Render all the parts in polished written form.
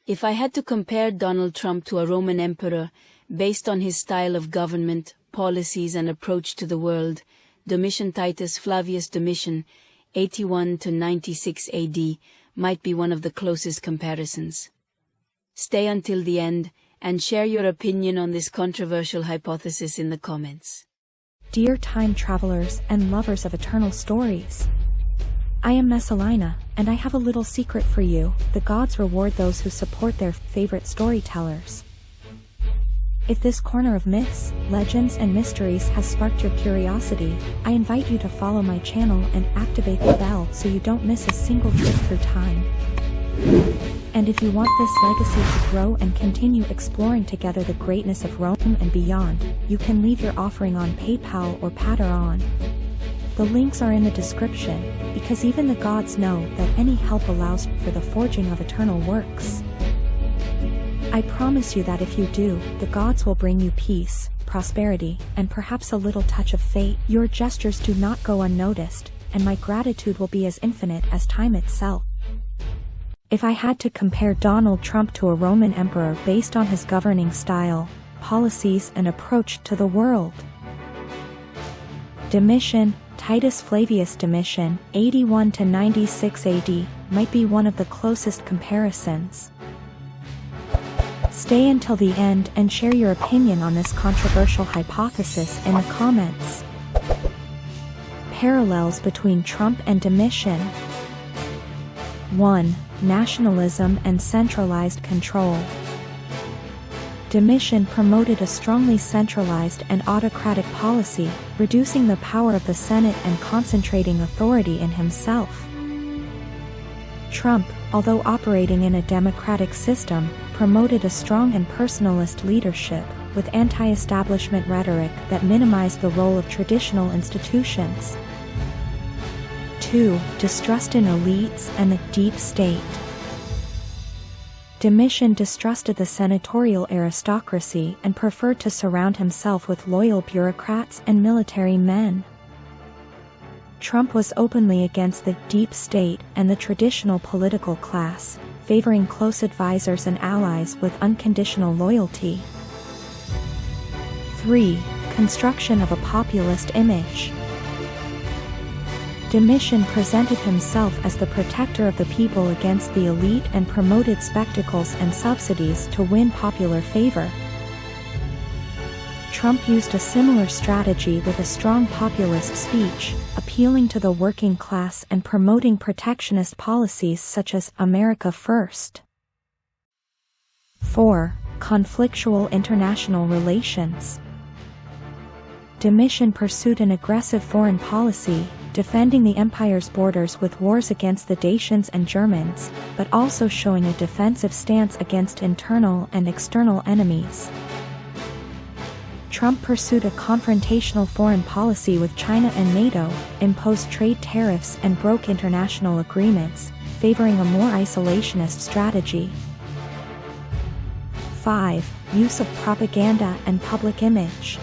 If I had to compare Donald Trump to a Roman emperor, based on his style of government, policies and approach to the world, Domitian Titus Flavius Domitian, 81 to 96 AD, might be one of the closest comparisons. Stay until the end, and share your opinion on this controversial hypothesis in the comments. Dear time travelers and lovers of eternal stories, I am Messalina, and I have a little secret for you. The gods reward those who support their favorite storytellers. If this corner of myths, legends and mysteries has sparked your curiosity, I invite you to follow my channel and activate the bell so you don't miss a single trip through time. And if you want this legacy to grow and continue exploring together the greatness of Rome and beyond, you can leave your offering on PayPal or Patreon. The links are in the description, because even the gods know that any help allows for the forging of eternal works. I promise you that if you do, the gods will bring you peace, prosperity, and perhaps a little touch of fate. Your gestures do not go unnoticed, and my gratitude will be as infinite as time itself. If I had to compare Donald Trump to a Roman emperor based on his governing style, policies and approach to the world, Domitian, Titus Flavius Domitian, 81 to 96 AD, might be one of the closest comparisons. Stay until the end and share your opinion on this controversial hypothesis in the comments. Parallels between Trump and Domitian. 1. Nationalism and centralized control. Domitian promoted a strongly centralized and autocratic policy, reducing the power of the Senate and concentrating authority in himself. Trump, although operating in a democratic system, promoted a strong and personalist leadership, with anti-establishment rhetoric that minimized the role of traditional institutions. 2. Distrust in elites and the deep state. Domitian distrusted the senatorial aristocracy and preferred to surround himself with loyal bureaucrats and military men. Trump was openly against the deep state and the traditional political class, favoring close advisors and allies with unconditional loyalty. 3. Construction of a populist image. Domitian presented himself as the protector of the people against the elite and promoted spectacles and subsidies to win popular favor. Trump used a similar strategy with a strong populist speech, appealing to the working class and promoting protectionist policies such as America First. 4. Conflictual international relations. Domitian pursued an aggressive foreign policy, defending the empire's borders with wars against the Dacians and Germans, but also showing a defensive stance against internal and external enemies. Trump pursued a confrontational foreign policy with China and NATO, imposed trade tariffs and broke international agreements, favoring a more isolationist strategy. 5. Use of propaganda and public image.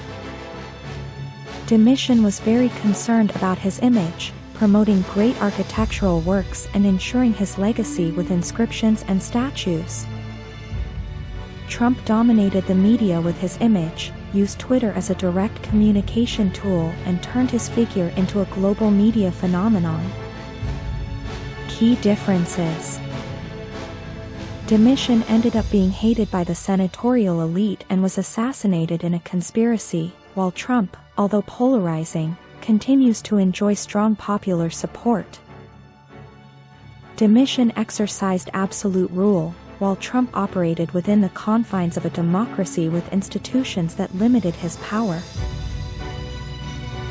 Domitian was very concerned about his image, promoting great architectural works and ensuring his legacy with inscriptions and statues. Trump dominated the media with his image, used Twitter as a direct communication tool and turned his figure into a global media phenomenon. Key differences. Domitian ended up being hated by the senatorial elite and was assassinated in a conspiracy, while Trump, although polarizing, continues to enjoy strong popular support. Domitian exercised absolute rule, while Trump operated within the confines of a democracy with institutions that limited his power.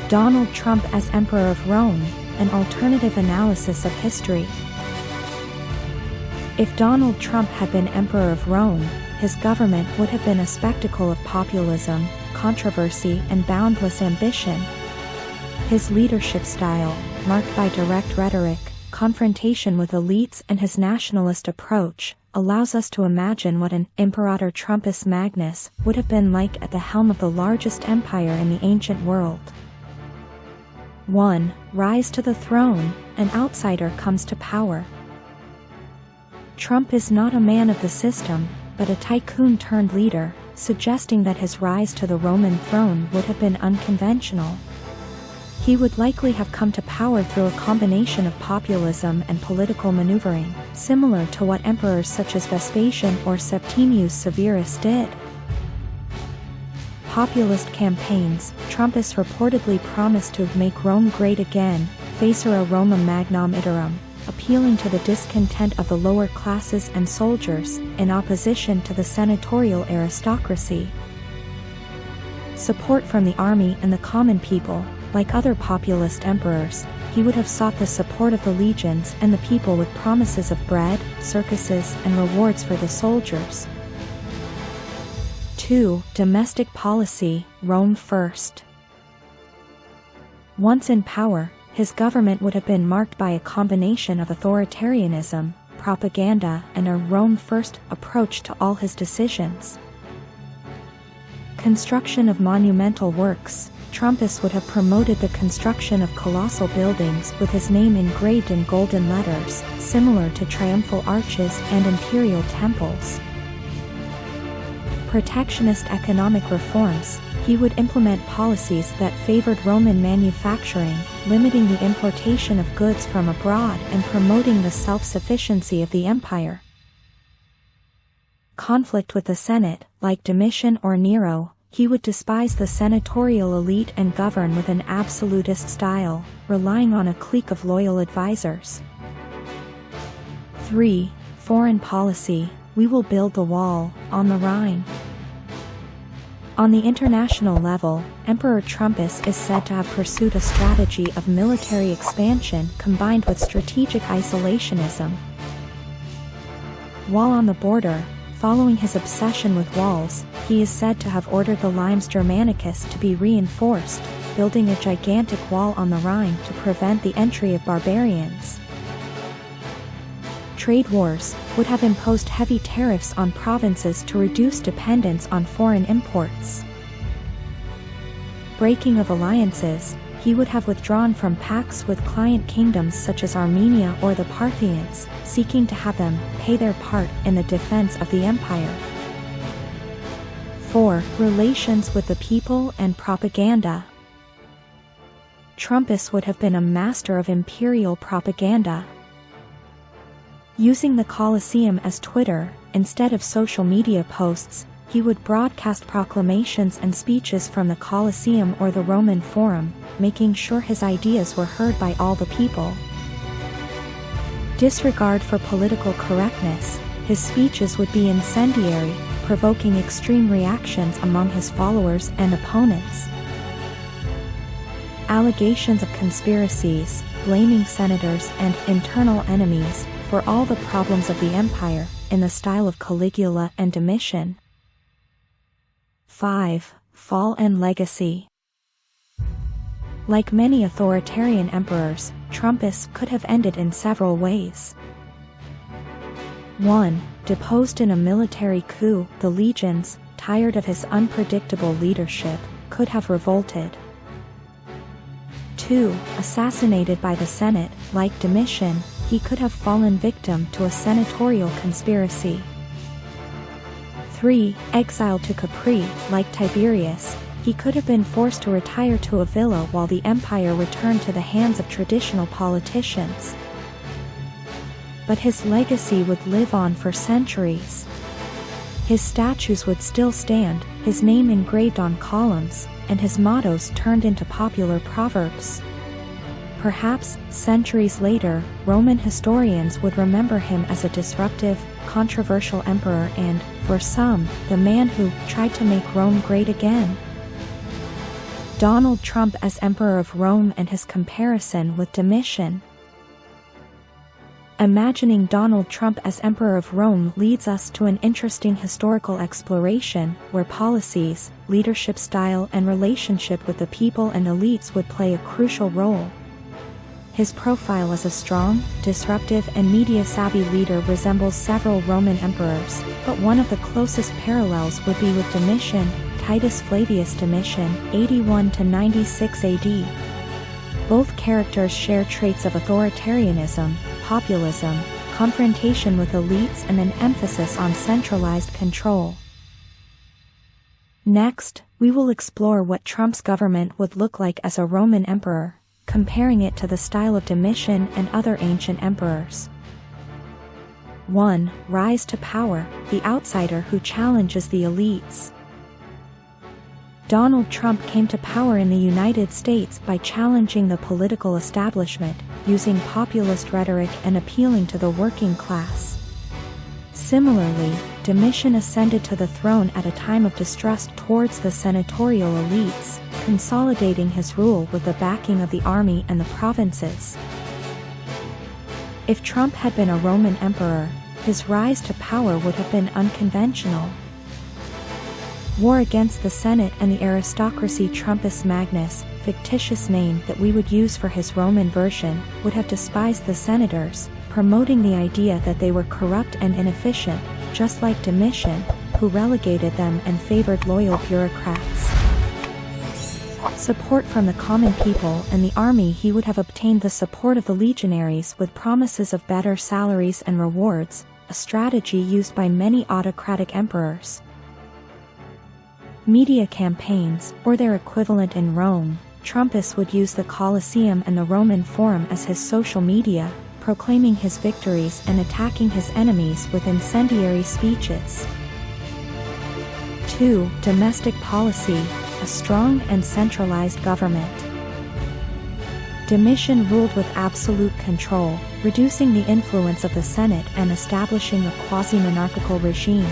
Donald Trump as Emperor of Rome, an alternative analysis of history. If Donald Trump had been Emperor of Rome, his government would have been a spectacle of populism, controversy and boundless ambition. His leadership style, marked by direct rhetoric, confrontation with elites and his nationalist approach, allows us to imagine what an Imperator Trumpus Magnus would have been like at the helm of the largest empire in the ancient world. 1. Rise to the throne, an outsider comes to power. Trump is not a man of the system, but a tycoon-turned-leader, suggesting that his rise to the Roman throne would have been unconventional. He would likely have come to power through a combination of populism and political maneuvering, similar to what emperors such as Vespasian or Septimius Severus did. Populist campaigns. Trumpus reportedly promised to make Rome great again, facere Romam magnam iterum, appealing to the discontent of the lower classes and soldiers, in opposition to the senatorial aristocracy. Support from the army and the common people. Like other populist emperors, he would have sought the support of the legions and the people with promises of bread, circuses, and rewards for the soldiers. 2. Domestic policy. Rome first. Once in power, his government would have been marked by a combination of authoritarianism, propaganda, and a Rome-first approach to all his decisions. Construction of monumental works. Trumpus would have promoted the construction of colossal buildings with his name engraved in golden letters, similar to triumphal arches and imperial temples. Protectionist economic reforms. He would implement policies that favored Roman manufacturing, limiting the importation of goods from abroad and promoting the self-sufficiency of the empire. Conflict with the Senate. Like Domitian or Nero, he would despise the senatorial elite and govern with an absolutist style, relying on a clique of loyal advisors. 3. Foreign policy. We will build the wall, on the Rhine. On the international level, Emperor Trumpus is said to have pursued a strategy of military expansion combined with strategic isolationism. While on the border, following his obsession with walls, he is said to have ordered the Limes Germanicus to be reinforced, building a gigantic wall on the Rhine to prevent the entry of barbarians. Trade wars. Would have imposed heavy tariffs on provinces to reduce dependence on foreign imports. Breaking of alliances. He would have withdrawn from pacts with client kingdoms such as Armenia or the Parthians, seeking to have them pay their part in the defense of the empire. 4. Relations with the people and propaganda. Trumpus would have been a master of imperial propaganda. Using the Colosseum as Twitter, instead of social media posts, he would broadcast proclamations and speeches from the Colosseum or the Roman Forum, making sure his ideas were heard by all the people. Disregard for political correctness. His speeches would be incendiary, provoking extreme reactions among his followers and opponents. Allegations of conspiracies, blaming senators and internal enemies for all the problems of the empire, in the style of Caligula and Domitian. 5. Fall and legacy. Like many authoritarian emperors, Trumpus could have ended in several ways. 1. Deposed in a military coup. The legions, tired of his unpredictable leadership, could have revolted. 2. Assassinated by the Senate. Like Domitian, he could have fallen victim to a senatorial conspiracy. 3. Exiled to Capri. Like Tiberius, he could have been forced to retire to a villa while the empire returned to the hands of traditional politicians. But his legacy would live on for centuries. His statues would still stand, his name engraved on columns, and his mottos turned into popular proverbs. Perhaps, centuries later, Roman historians would remember him as a disruptive, controversial emperor and, for some, the man who tried to make Rome great again. Donald Trump as Emperor of Rome and his comparison with Domitian. Imagining Donald Trump as Emperor of Rome leads us to an interesting historical exploration, where policies, leadership style and relationship with the people and elites would play a crucial role. His profile as a strong, disruptive and media-savvy leader resembles several Roman emperors, but one of the closest parallels would be with Domitian, Titus Flavius Domitian, 81 to 96 AD. Both characters share traits of authoritarianism, populism, confrontation with elites and an emphasis on centralized control. Next, we will explore what Trump's government would look like as a Roman emperor, comparing it to the style of Domitian and other ancient emperors. 1. Rise to power, the outsider who challenges the elites. Donald Trump came to power in the United States by challenging the political establishment, using populist rhetoric and appealing to the working class. Similarly, Domitian ascended to the throne at a time of distrust towards the senatorial elites, consolidating his rule with the backing of the army and the provinces. If Trump had been a Roman emperor, his rise to power would have been unconventional. War against the Senate and the aristocracy. Trumpus Magnus, fictitious name that we would use for his Roman version, would have despised the senators, promoting the idea that they were corrupt and inefficient, just like Domitian, who relegated them and favored loyal bureaucrats. Support from the common people and the army. He would have obtained the support of the legionaries with promises of better salaries and rewards, a strategy used by many autocratic emperors. Media campaigns, or their equivalent in Rome, Trumpus would use the Colosseum and the Roman Forum as his social media, proclaiming his victories and attacking his enemies with incendiary speeches. 2. Domestic policy, a strong and centralized government. Domitian ruled with absolute control, reducing the influence of the Senate and establishing a quasi-monarchical regime.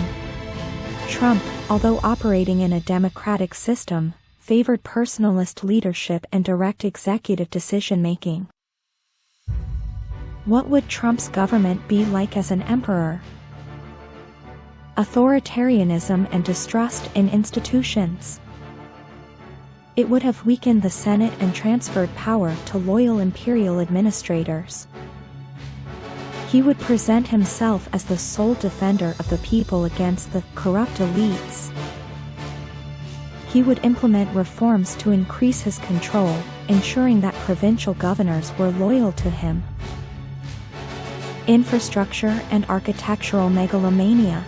Trump, although operating in a democratic system, favored personalist leadership and direct executive decision-making. What would Trump's government be like as an emperor? Authoritarianism and distrust in institutions. It would have weakened the Senate and transferred power to loyal imperial administrators. He would present himself as the sole defender of the people against the corrupt elites. He would implement reforms to increase his control, ensuring that provincial governors were loyal to him. Infrastructure and architectural megalomania.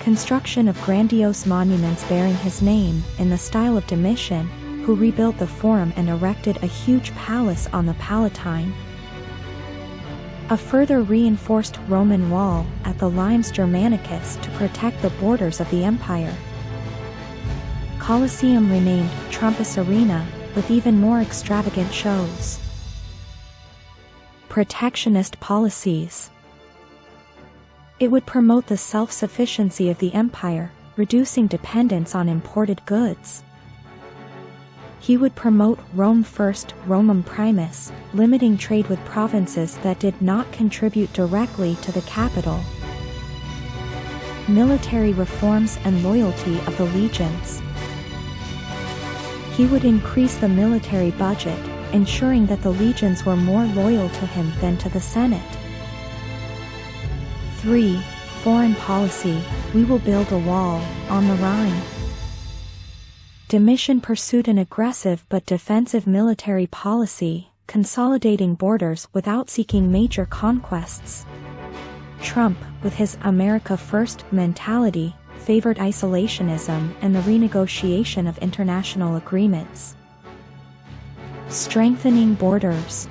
Construction of grandiose monuments bearing his name, in the style of Domitian, who rebuilt the Forum and erected a huge palace on the Palatine. A further reinforced Roman wall at the Limes Germanicus to protect the borders of the empire. Colosseum renamed Trumpus Arena, with even more extravagant shows. Protectionist policies. It would promote the self-sufficiency of the empire, reducing dependence on imported goods. He would promote Rome First, Romum Primus, limiting trade with provinces that did not contribute directly to the capital. Military reforms and loyalty of the legions. He would increase the military budget, ensuring that the legions were more loyal to him than to the Senate. 3. Foreign policy, we will build a wall, on the Rhine. Domitian pursued an aggressive but defensive military policy, consolidating borders without seeking major conquests. Trump, with his America First mentality, favored isolationism and the renegotiation of international agreements. Strengthening borders.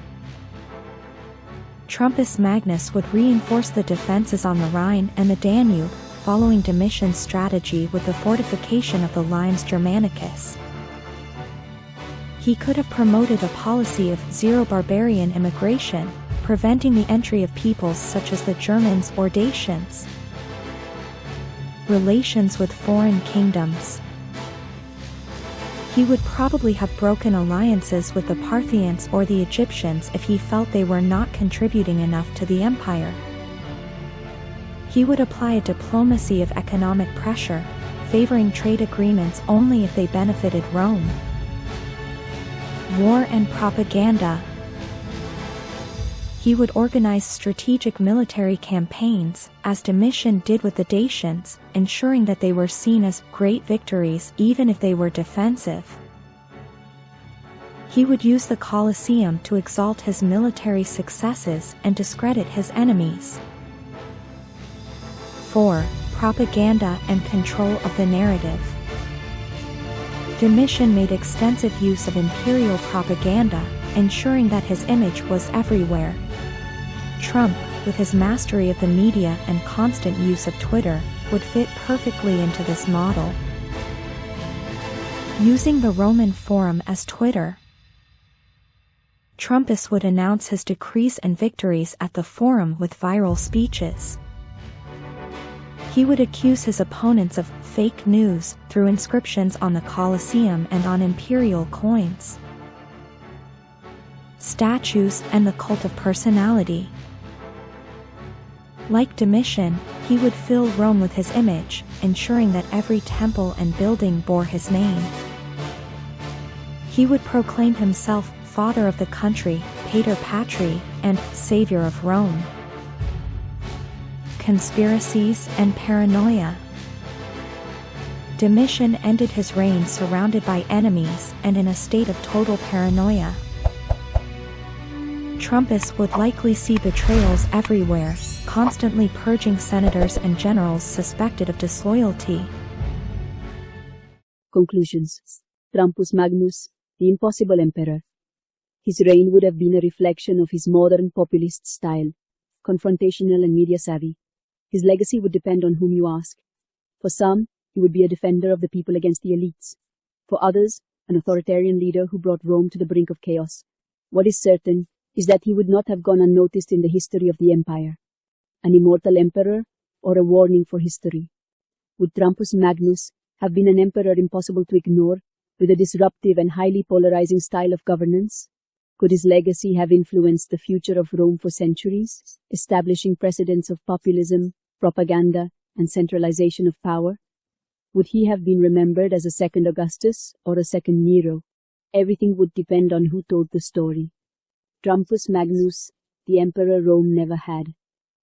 Trumpus Magnus would reinforce the defenses on the Rhine and the Danube, following Domitian's strategy with the fortification of the Limes Germanicus. He could have promoted a policy of zero barbarian immigration, preventing the entry of peoples such as the Germans or Dacians. Relations with foreign kingdoms. He would probably have broken alliances with the Parthians or the Egyptians if he felt they were not contributing enough to the empire. He would apply a diplomacy of economic pressure, favoring trade agreements only if they benefited Rome. War and propaganda. He would organize strategic military campaigns, as Domitian did with the Dacians, ensuring that they were seen as great victories even if they were defensive. He would use the Colosseum to exalt his military successes and discredit his enemies. 4. Propaganda and control of the narrative. Domitian made extensive use of imperial propaganda, ensuring that his image was everywhere. Trump, with his mastery of the media and constant use of Twitter, would fit perfectly into this model. Using the Roman Forum as Twitter, Trumpus would announce his decrees and victories at the Forum with viral speeches. He would accuse his opponents of fake news through inscriptions on the Colosseum and on imperial coins, statues, and the cult of personality. Like Domitian, he would fill Rome with his image, ensuring that every temple and building bore his name. He would proclaim himself father of the country, pater patri, and savior of Rome. Conspiracies and paranoia. Domitian ended his reign surrounded by enemies and in a state of total paranoia. Trumpus would likely see betrayals everywhere, constantly purging senators and generals suspected of disloyalty. Conclusions. Trumpus Magnus, the impossible emperor. His reign would have been a reflection of his modern populist style, confrontational and media-savvy. His legacy would depend on whom you ask. For some, he would be a defender of the people against the elites. For others, an authoritarian leader who brought Rome to the brink of chaos. What is certain is that he would not have gone unnoticed in the history of the empire. An immortal emperor or a warning for history? Would Trumpus Magnus have been an emperor impossible to ignore, with a disruptive and highly polarizing style of governance? Could his legacy have influenced the future of Rome for centuries, establishing precedents of populism, propaganda, and centralization of power? Would he have been remembered as a second Augustus or a second Nero? Everything would depend on who told the story. Trumpus Magnus, the emperor Rome never had.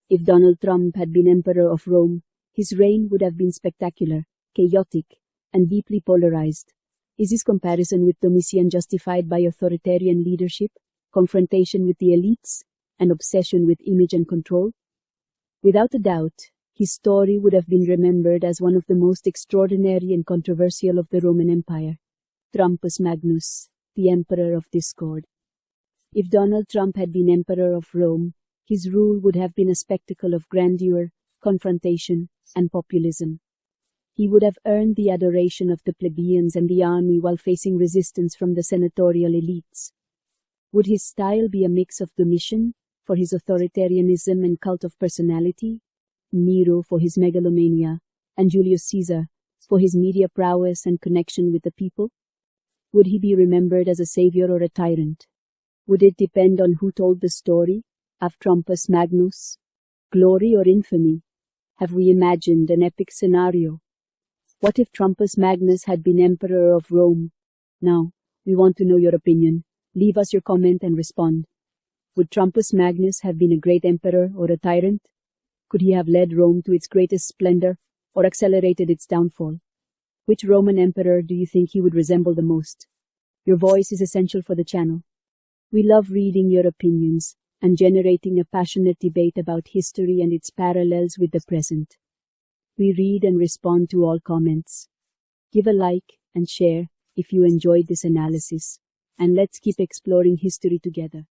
If Donald Trump had been emperor of Rome, his reign would have been spectacular, chaotic, and deeply polarized. Is his comparison with Domitian justified by authoritarian leadership, confrontation with the elites, and obsession with image and control? Without a doubt, his story would have been remembered as one of the most extraordinary and controversial of the Roman Empire. Trumpus Magnus, the emperor of discord. If Donald Trump had been emperor of Rome, his rule would have been a spectacle of grandeur, confrontation, and populism. He would have earned the adoration of the plebeians and the army while facing resistance from the senatorial elites. Would his style be a mix of Domitian, for his authoritarianism and cult of personality, Nero for his megalomania, and Julius Caesar for his media prowess and connection with the people? Would he be remembered as a savior or a tyrant? Would it depend on who told the story of Trumpus Magnus? Glory or infamy? Have we imagined an epic scenario? What if Trumpus Magnus had been emperor of Rome? Now, we want to know your opinion. Leave us your comment and respond. Would Trumpus Magnus have been a great emperor or a tyrant? Could he have led Rome to its greatest splendor or accelerated its downfall? Which Roman emperor do you think he would resemble the most? Your voice is essential for the channel. We love reading your opinions and generating a passionate debate about history and its parallels with the present. We read and respond to all comments. Give a like and share if you enjoyed this analysis, and let's keep exploring history together.